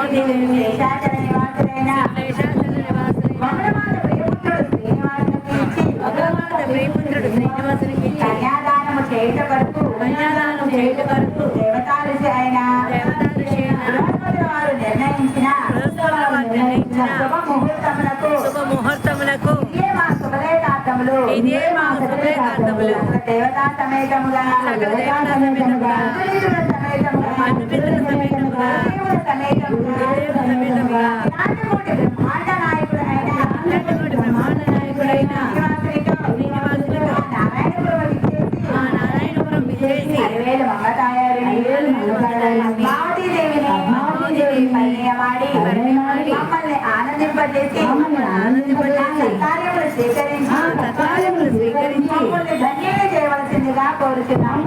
శేషాచల నివాసులైన ప్రియపుత్రుడు శ్రీనివాసునికి కన్యాదానము చేయుట వరకు దేవతాలు ఆయన వారు నిర్ణయించిన శుభముహూర్తములకు ఇదే మా శుభలేఖార్థములు దేవతా సమేతముగా బ్రహ్మాండ నాయకుడైన నారాయణపురం విజేసి 10,000 మమ్మల్ని ఆనందింపజేసి సత్కార్యములు స్వీకరించి మమ్మల్ని ధన్యంగా చేయవలసిందిగా కోరుచున్నాము.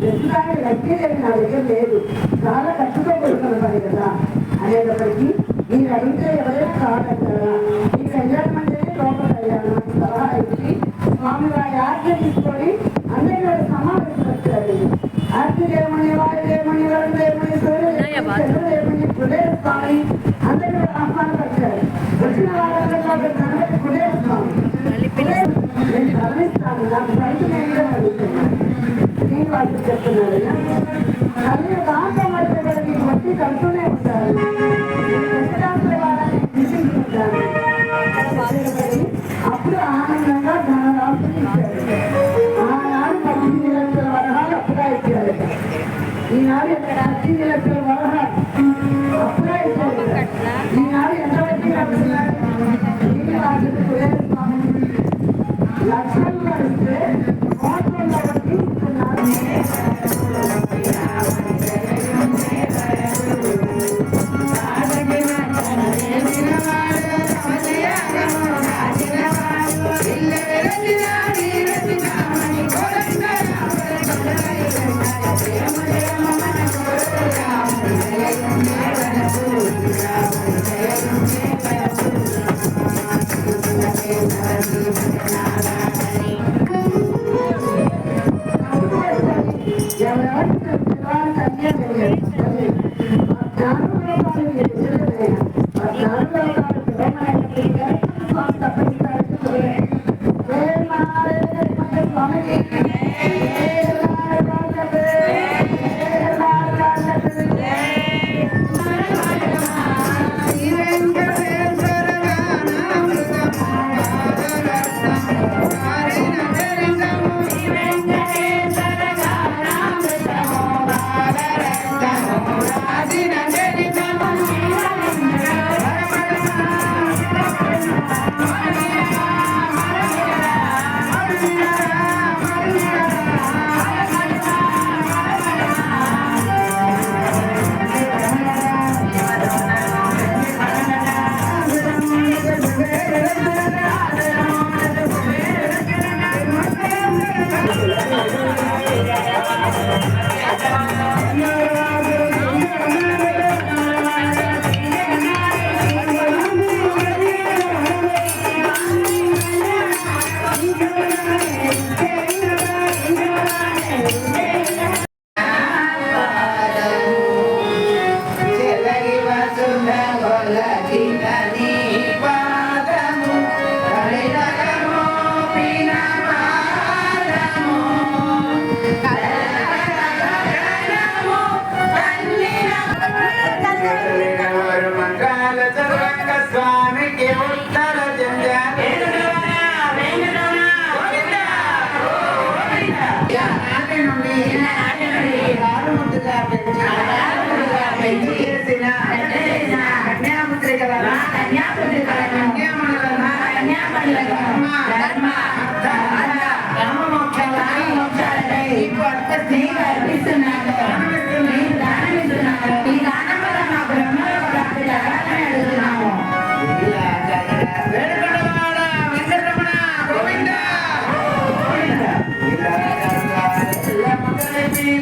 ప్రస్తుతానికి లక్ష్మీదేవి నా దగ్గర లేదు, చాలా ఖర్చుతో కూడుకున్న పని కదా అనేటప్పటికీ మీరు అడిగితే ఎవరైనా కాదంటారా, ఈ కళ్యాణ మందిరే లోపల కళ్యాణం సలహా ఇచ్చి స్వామి వారి ఆజ్ఞ తీసుకొని అందరి సమావేశం వచ్చారు. ఆర్తిదేవుని వాయుదేవుని వరుణదేవుని సూర్యదేవుని కుబేర స్వామి అందరి ఆహ్వానపరిచారు. వచ్చిన వాళ్ళందరిలో కుబేర స్వామి నేను గమనిస్తాను, నాకు రైతు నేను అడుగుతున్నాను శ్రీనివాసు చెప్తున్నాడు. అదే దాంట్లో మధ్య కూడా మీకు వచ్చి కలుతూనే ఉంటారు. వాళ్ళని తీసుకుంటాను. అప్పుడు ఆనందంగా ధనరాశులు ఇచ్చారు. ఆనాడు 18 లక్షల వరహాలు అప్పుగా ఇచ్చారు. ఈనాడు 18 లక్షల వరహాలు అప్పుగా ఇచ్చారు. ఈనాడు ఎంత వచ్చి కలుస్తున్నారు శ్రీనివాసుడు కుబేర స్వామి లక్షలు కలిస్తే మోసంలో తీసుకున్నారు.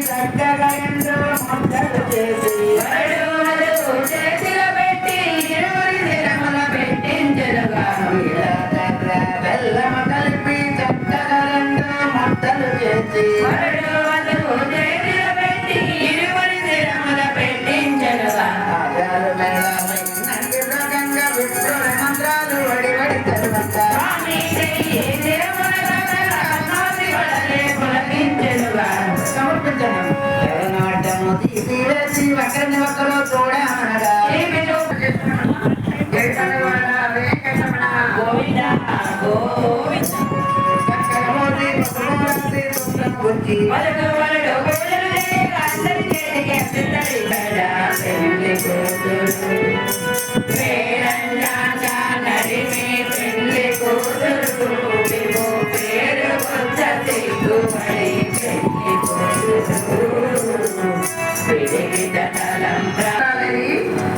చక్కగా ఎంతో ముద్దలు చేసి మంత్రాలు వడి వడి తరువాత సమర్పించను నాటము తీసి వేసి ఒకరిని ఒకరు చూడమనగా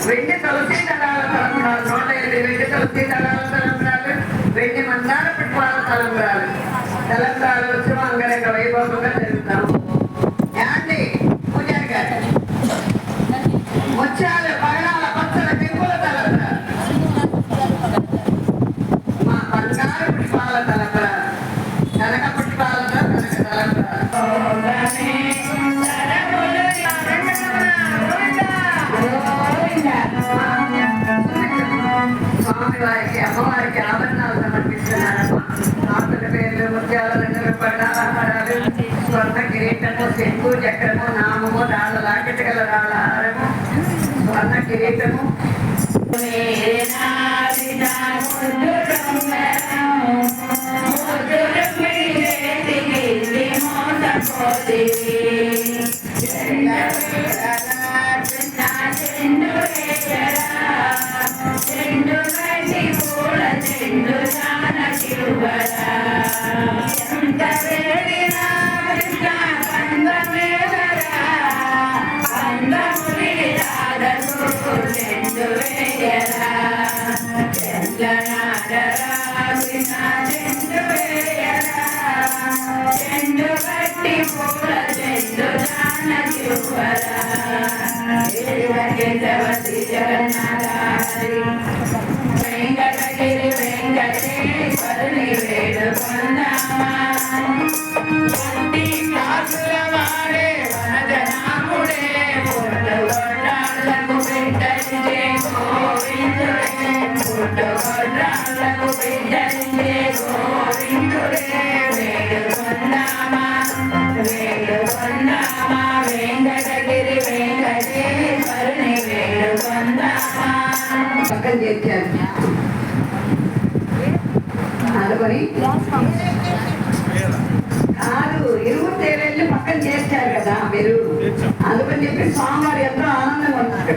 వెండి తులసి దళాల తలంబ్రాలు 108 వెండి తులసి దళాల తలంబ్రాలు వెండి మందార పుష్పాల తలంబ్రాలు తలంబ్రాలు ఉత్సవం అంగరంగ వైభవంగా జరుగుతాము. యాండి పూజారి గారు ముత్యాలు పగడాల పచ్చల పెంపుల తలంబ్రాలు మా బంగారు పుష్పాల తలంబ్రాలు కనక పుష్పాలతో కనక తలంబ్రాలు స్వామివారికి అమ్మవారికి ఆభరణాలు సమర్పిస్తున్నారమ్మా. ఆకుల పేర్లు ముత్యాల రంగులు పడాలు స్వర్ణ కిరీటము శంకు చక్రము నామము రాళ్ళ లాకెట్ గల రాళ్ళ హారము స్వర్ణ కిరీటము వెంకటగిరి వెంకటేశ్వరుని వేడుకొందామా కాసులవాడే వనజనాముడే పుట్టగొడ్రాళ్ళకు బిడ్డలించే గోవిందుడే పుట్టగొడ్రాళ్ళకు బిడ్డలించే గోవిందుడే వేడుకొందామా వేడుకొందామా వెంకటగిరి వెంకటేశ్వరుని వేడుకొందామా పక్కన చేర్చారు అనుకొని కాదు ఇరువురు తేలెళ్ళి పక్కన చేర్చారు కదా మీరు అందుకని చెప్పి స్వామివారు ఎంతో ఆనందంగా ఉన్నారు.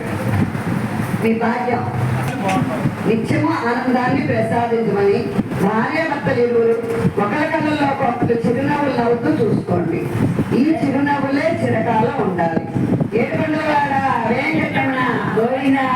మీ భాగ్యం నిత్యము ఆనందాన్ని ప్రసాదించమని భార్యాభర్తలు ఇరువురు ఒకరి కళ్ళలో ఒకరు చిరునవ్వులు నవ్వుతూ చూసుకోండి. ఈ చిరునవ్వులే చిరకాలం ఉండాలి. ఏడుకొండలవాడ వెంకటరమణ గోవిందా.